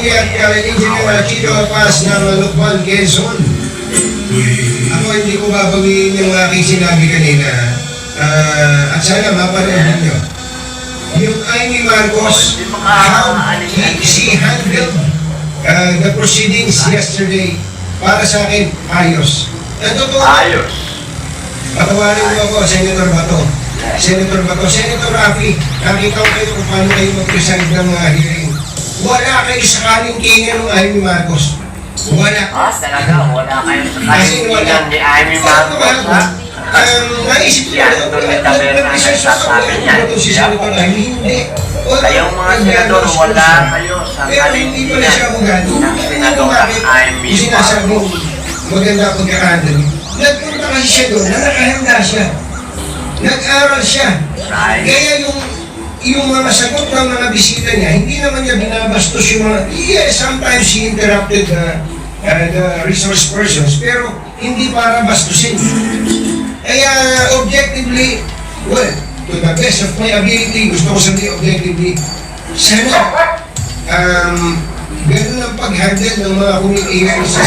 Kuya Engineer Chito Paz ng Lukban, Quezon. Ako hindi ko babawiin yung aking sinabi kanina. At sana mapanood ninyo. Yung Amy Marcos, how she handled the proceedings yesterday, para sa akin, ayos. Totoo. Ayos. Patawarin mo ako, Senator Bato. Senator Bato, Senator Rafi, nakita ko kayo kung paano kayo mag-preside ng hearing. Wala kayo sakaling kingan ng Amy Marcos. Wala. Talaga, wala kayo sakaling kingan ni Amy Marcos, ha? Naisip ko Yan, doon may taberna na sasabi niya. Hindi. Kayong mga senador, wala kayo sakaling kingan ng senador Amy Marcos. Maganda pagkakandali. Nagpunta kasi siya doon, nakahanda siya. Nag-aral siya. Kaya yung mga sagot ng mga bisita niya, hindi naman niya binabastos yung mga, yes, sometimes he interrupted the resource persons, pero hindi para bastusin. Kaya objectively, well, to the best of my ability, gusto ko sabihin objectively, sana, ganun ang pag-handle ng mga kumikihan sa